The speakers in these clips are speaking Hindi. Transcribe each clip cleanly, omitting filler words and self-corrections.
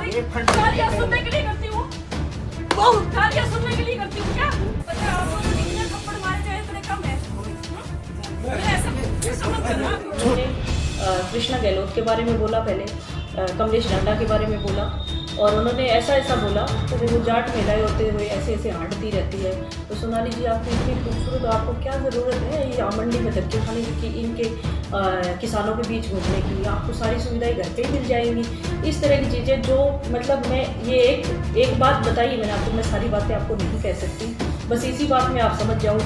तुम्हारी गालियाँ सुनने के लिए करती हूँ, गालियाँ सुनने के लिए करती हूँ क्या? पता है आपको इतने थप्पड़ मारे जाए इतने कम है। मुझे ऐसा समझ करना। उन्होंने कृष्णा गहलोत के बारे में बोला, पहले कमलेश डांडा के बारे में बोला, और उन्होंने ऐसा बोला तो वो जाट महिलाएं होते हुए ऐसे हांटती रहती है। तो सोनाली जी, आपकी इतनी खूबसूरत, आपको क्या ज़रूरत है ये आम मंडी में धक्के खाने की, इनके किसानों के बीच घूमने की? आपको सारी सुविधाएं घर पे ही मिल जाएंगी। इस तरह की चीज़ें जो मतलब मैं ये एक बात बताई मैंने आपको, मैं सारी बातें आपको नहीं कह सकती, बस इसी बात में आप समझ जाओ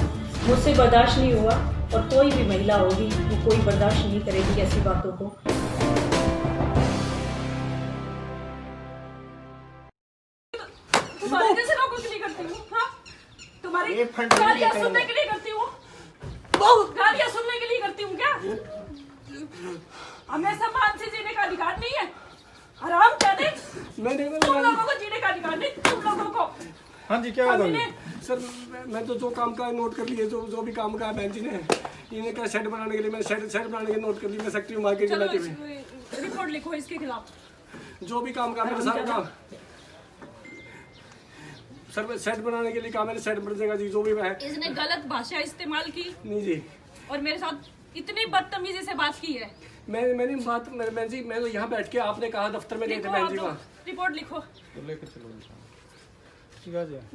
मुझसे बर्दाश्त नहीं हुआ, और कोई भी महिला होगी वो कोई बर्दाश्त नहीं करेगी ऐसी बातों को। तुम्हारी कैसे लोगों के लिए करती हूँ? हाँ, तुम्हारी गालियाँ सुनने के लिए करती हूँ, गालियाँ सुनने के लिए करती हूँ क्या? हमें सम्मान से जीने का अधिकार नहीं है? हराम जाने, तुम लोगों को जीने का अधिकार नहीं, तुम लोगों को। हाँ जी, क्या होगा सर? मैं तो जो काम का नोट कर लिए, जो भी काम का बहन जी ने, इन्हें क्या शेड बनाने के लिए मैं शेड बनाने के नोट कर लिए। मैं सेक्रेटरी मार्केट चलो में रिपोर्ट लिखो इसके खिलाफ। जो भी काम का मेरे सारा काम सर, मैं सेट बनाने के लिए काम, मैंने सेट बन जाएगा जी। जो भी मैं इसने गलत भाषा इस्तेमाल की नहीं जी, और मेरे साथ इतनी बदतमीजी से बात की है। मैंने बात बहन जी, मैं तो यहाँ बैठ के आपने कहा दफ्तर में गए थे बहन जी, वहाँ रिपोर्ट लिखो। तो लेकर चलो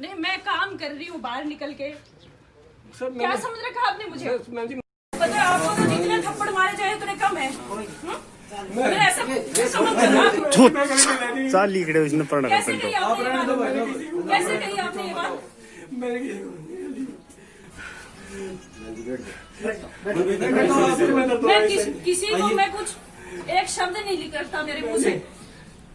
नहीं, मैं काम कर रही हूँ बाहर निकल के। सर। क्या समझ रखा आपने मुझे? बहन जी, पता है आपको तो जितने थप्पड़ मारे जाए उतने कम है। मुझे ऐसा समझ करना। चाल लीकडे उसने पढ़ना कैसे कही आपने ये बात? कैसे कही आपने ये बात? मैं किसी को मैं कुछ एक शब्द नहीं निकलता मेरे मुंह से,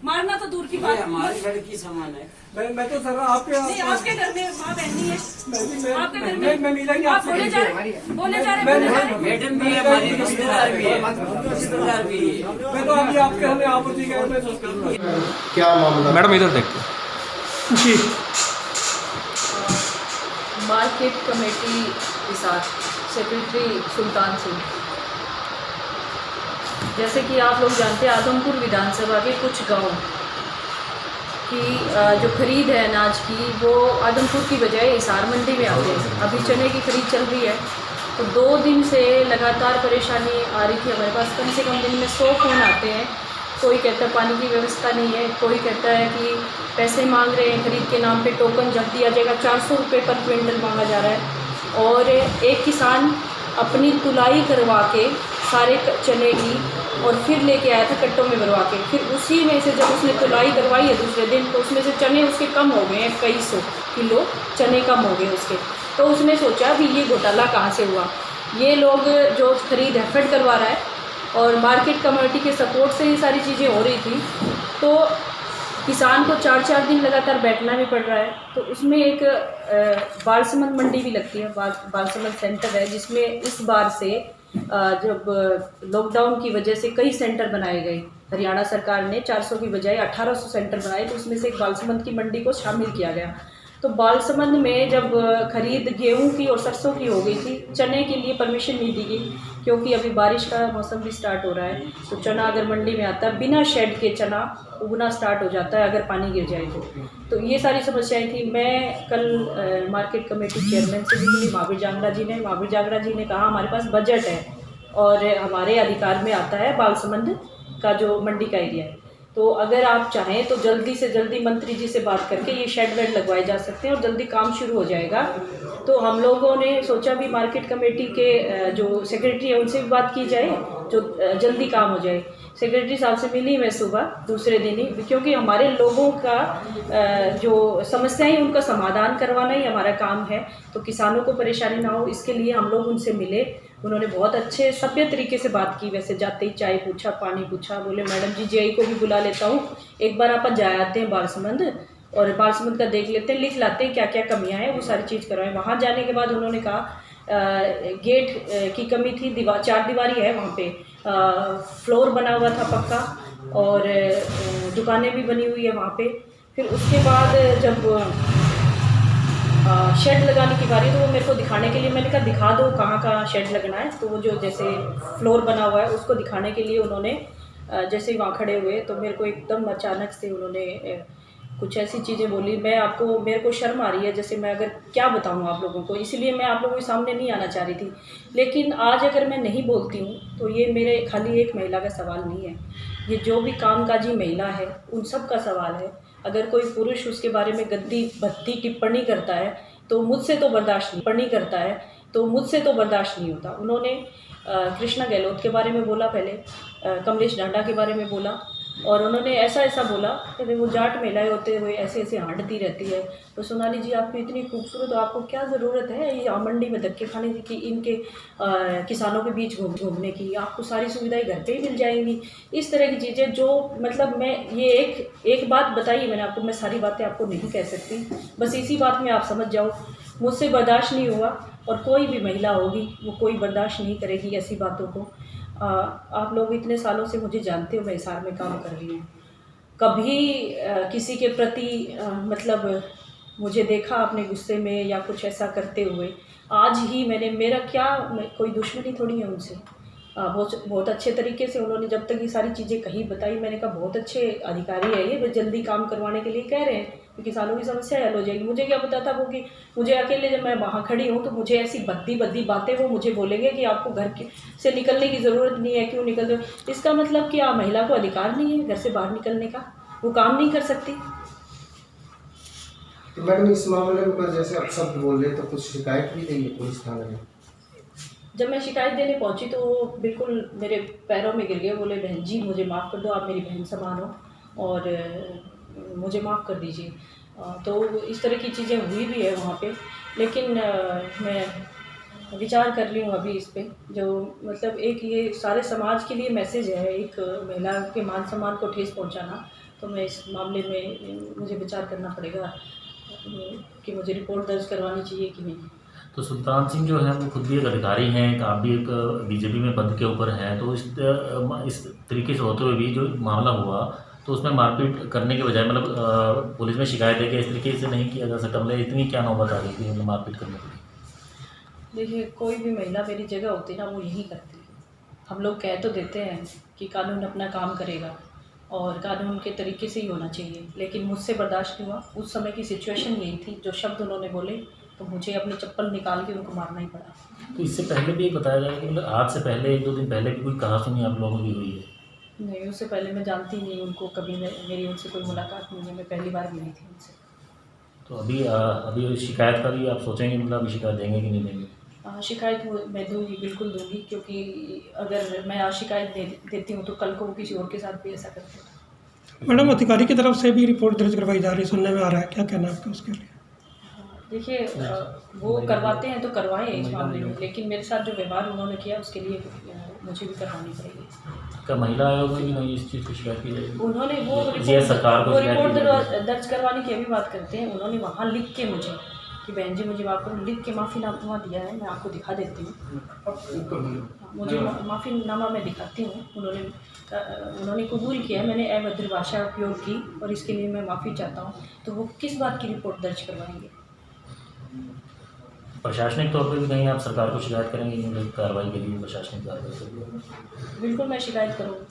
मारना तो दूर की बात है। हमारी लड़की समान है। मैं तो सर आपके आपके घर में माँ बहन नहीं है, आपके घर में मैं मिला ही आप बोले जा रहे मैडम भी है, हमारी रिश्तेदार भी है, रिश्तेदार भी है। मैं तो अभी आपके हमें आप होती है। क्या मामला मैडम इधर देखते जी। मार्केट कमेटी के साथ सेक्रेटरी सुल्तान सिंह, जैसे कि आप लोग जानते हैं आदमपुर विधानसभा के कुछ गांव की जो खरीद है अनाज की वो आदमपुर की बजाय हिसार मंडी में आते हैं। अभी चने की खरीद चल रही है, तो 2 दिन से लगातार परेशानी आ रही थी हमारे पास। कम से कम दिन में 100 फ़ोन आते हैं। कोई कहता है पानी की व्यवस्था नहीं है, कोई कहता है कि पैसे मांग रहे हैं खरीद के नाम पे, टोकन जब दिया जाएगा। 400 रुपये पर क्विंटल मांगा जा रहा है। और एक किसान अपनी तुलाई करवा के सारे चने की और फिर लेके आया था कट्टों में भरवा के, फिर उसी में से जब उसने तुलाई करवाई है दूसरे दिन, तो उसमें से चने उसके कम हो गए हैं, कई 100 किलो चने कम हो गए उसके। तो उसने सोचा भी ये घोटाला कहाँ से हुआ, ये लोग जो खरीद है फेड करवा रहा है, और मार्केट कमेटी के सपोर्ट से ये सारी चीज़ें हो रही थी। तो किसान को 4-4 दिन लगातार बैठना भी पड़ रहा है। तो उसमें एक बालसमंद मंडी भी लगती है, बालसमंद सेंटर है, जिसमें इस बार से जब लॉकडाउन की वजह से कई सेंटर बनाए गए, हरियाणा सरकार ने 400 की बजाय 1800 सेंटर बनाए, तो उसमें से एक बालसमंद की मंडी को शामिल किया गया। तो बालसमंद में जब खरीद गेहूं की और सरसों की हो गई थी, चने के लिए परमिशन नहीं दी गई, क्योंकि अभी बारिश का मौसम भी स्टार्ट हो रहा है। तो चना अगर मंडी में आता है, बिना शेड के चना उगना स्टार्ट हो जाता है अगर पानी गिर जाए तो ये सारी समस्याएं थी। मैं कल मार्केट कमेटी चेयरमैन से भी मिली, महावीर जांगड़ा जी ने कहा हमारे पास बजट है और हमारे अधिकार में आता है बालसमंद का जो मंडी का एरिया है, तो अगर आप चाहें तो जल्दी से जल्दी मंत्री जी से बात करके ये शेड वेड लगवाए जा सकते हैं और जल्दी काम शुरू हो जाएगा। तो हम लोगों ने सोचा भी मार्केट कमेटी के जो सेक्रेटरी है उनसे भी बात की जाए, जो जल्दी काम हो जाए। सेक्रेटरी साहब से मिली मैं सुबह दूसरे दिन ही, क्योंकि हमारे लोगों का जो समस्याएं उनका समाधान करवाना ही हमारा काम है। तो किसानों को परेशानी ना हो, इसके लिए हम लोग उनसे मिले। उन्होंने बहुत अच्छे सभ्य तरीके से बात की, वैसे जाते ही चाय पूछा, पानी पूछा, बोले मैडम जी जेई को भी बुला लेता हूँ, एक बार अपन जा आते हैं बालसमंद और बालसमंद का देख लेते हैं, लिख लाते हैं क्या क्या कमियां हैं, वो सारी चीज़ करवाएं। वहाँ जाने के बाद उन्होंने कहा गेट की कमी थी, 4 दीवारी है वहाँ पे, फ्लोर बना हुआ था पक्का और दुकानें भी बनी हुई है वहाँ पे। फिर उसके बाद जब शेड लगाने की बारी तो वो मेरे को दिखाने के लिए, मैंने कहा दिखा दो कहाँ कहाँ शेड लगना है, तो वो जो जैसे फ्लोर बना हुआ है उसको दिखाने के लिए उन्होंने जैसे ही वहाँ खड़े हुए तो मेरे को एकदम अचानक से उन्होंने कुछ ऐसी चीज़ें बोली। मेरे को शर्म आ रही है, जैसे मैं अगर क्या बताऊँ आप लोगों को, इसलिए मैं आप लोगों के सामने नहीं आना चाह रही थी। लेकिन आज अगर मैं नहीं बोलती हूँ तो ये मेरे खाली एक महिला का सवाल नहीं है, ये जो भी कामकाजी महिला है उन सब का सवाल है। अगर कोई पुरुष उसके बारे में गंदी भद्दी टिप्पणी करता है तो मुझसे तो बर्दाश्त नहीं होता। उन्होंने कृष्णा गहलोत के बारे में बोला, पहले कमलेश ढांडा के बारे में बोला, और उन्होंने ऐसा बोला कि वो जाट महिलाएं होते हुए ऐसे हांडती रहती है। तो सोनाली जी, आप इतनी खूबसूरत हो, आपको क्या ज़रूरत है ये मंडी में धक्के खाने की, इनके किसानों के बीच घूमने की? आपको सारी सुविधाएं घर पे ही मिल जाएंगी। इस तरह की चीज़ें जो मतलब मैं ये एक बात बताई मैंने आपको, मैं सारी बातें आपको नहीं कह सकती, बस इसी बात में आप समझ जाओ मुझसे बर्दाश्त नहीं हुआ, और कोई भी महिला होगी वो कोई बर्दाश्त नहीं करेगी ऐसी बातों को। आप लोग इतने सालों से मुझे जानते हो, मैं हिसार में काम कर रही हूँ, कभी किसी के प्रति मतलब मुझे देखा अपने गुस्से में या कुछ ऐसा करते हुए? आज ही कोई दुश्मनी थोड़ी है उनसे। बहुत अच्छे तरीके से उन्होंने जब तक ये सारी चीज़ें कही बताई, मैंने कहा बहुत अच्छे अधिकारी है ये, वो जल्दी काम करवाने के लिए कह रहे हैं कि किसानों की समस्या हल हो जाएगी। मुझे क्या पता था वो कि मुझे अकेले जब मैं वहाँ खड़ी हूँ तो मुझे ऐसी भद्दी बातें वो मुझे बोलेंगे कि आपको से निकलने की ज़रूरत नहीं है, क्यों निकल रहे हो? इसका मतलब कि महिला को अधिकार नहीं है घर से बाहर निकलने का, वो काम नहीं कर सकती। तो मैडम, इस मामले में जैसे आप शब्द बोल रहे तो कुछ शिकायत भी दी है पुलिस थाने में? जब मैं शिकायत देने पहुंची तो वो बिल्कुल मेरे पैरों में गिर गए, बोले बहन जी मुझे माफ़ कर दो, आप मेरी बहन समान हो और मुझे माफ़ कर दीजिए। तो इस तरह की चीज़ें हुई भी है वहाँ पे, लेकिन मैं विचार कर रही हूँ अभी इस पे, जो मतलब एक ये सारे समाज के लिए मैसेज है, एक महिला के मान सम्मान को ठेस पहुँचाना। तो मैं इस मामले में मुझे विचार करना पड़ेगा कि मुझे रिपोर्ट दर्ज करवानी चाहिए कि नहीं। तो सुल्तान सिंह जो है वो खुद भी एक अधिकारी हैं, आप भी एक बीजेपी में पद के ऊपर हैं, तो इस तरीके से होते हुए भी जो मामला हुआ तो उसमें मारपीट करने के बजाय मतलब पुलिस में शिकायत है कि इस तरीके से नहीं किया जा सकता, मतलब इतनी क्या नौबत आ गई थी मतलब मारपीट करने की? देखिए, कोई भी महिला मेरी जगह होती ना वो यही करती। हम लोग कह तो देते हैं कि कानून अपना काम करेगा और कानून के तरीके से ही होना चाहिए, लेकिन मुझसे बर्दाश्त नहीं हुआ। उस समय की सिचुएशन यही थी, जो शब्द उन्होंने बोले तो मुझे अपनी चप्पल निकाल के उनको मारना ही पड़ा। तो इससे पहले भी बताया जाएगा कि मतलब आज से पहले 1-2 दिन पहले भी कोई कहासुनी आप लोगों की हुई है? नहीं, उससे पहले मैं जानती नहीं उनको, कभी मेरी उनसे कोई मुलाकात नहीं है, मैं पहली बार मिली थी उनसे। तो अभी शिकायत का भी आप सोचेंगे, मतलब अभी शिकायत देंगे कि नहीं देंगे? शिकायत मैं दूँगी, बिल्कुल दूँगी, क्योंकि अगर मैं आज शिकायत देती हूँ तो कल को वो किसी और के साथ भी ऐसा करते हैं। मैडम, अधिकारी की तरफ से भी रिपोर्ट दर्ज करवाई जा रही है, सुनने में आ रहा है, क्या कहना है आपका उसके लिए? देखिए, वो करवाते हैं तो करवाएं इस मामले में, लेकिन मेरे साथ जो व्यवहार उन्होंने किया उसके लिए मुझे भी करवानी पड़ेगी। क्या महिला आयोग से भी नहीं इस चीज़ की शिकायत की जाएगी? उन्होंने वो रिपोर्ट दर्ज करवाने की अभी बात करते हैं। उन्होंने वहाँ लिख के मुझे कि बहन जी मुझे माफ़ करो, लिख के माफ़ीनामा दिया है, मैं आपको दिखा देती हूँ। मुझे माफ़ीनामा मैं दिखाती हूँ। उन्होंने कबूल किया मैंने अभद्र भाषा उपयोग की और इसके लिए मैं माफ़ी चाहता हूँ। तो वो किस बात की रिपोर्ट दर्ज करवाएंगे? प्रशासनिक तौर पर भी कहीं आप सरकार को शिकायत करेंगे, कार्रवाई के लिए प्रशासनिक कार्रवाई? बिल्कुल मैं शिकायत करूँगी।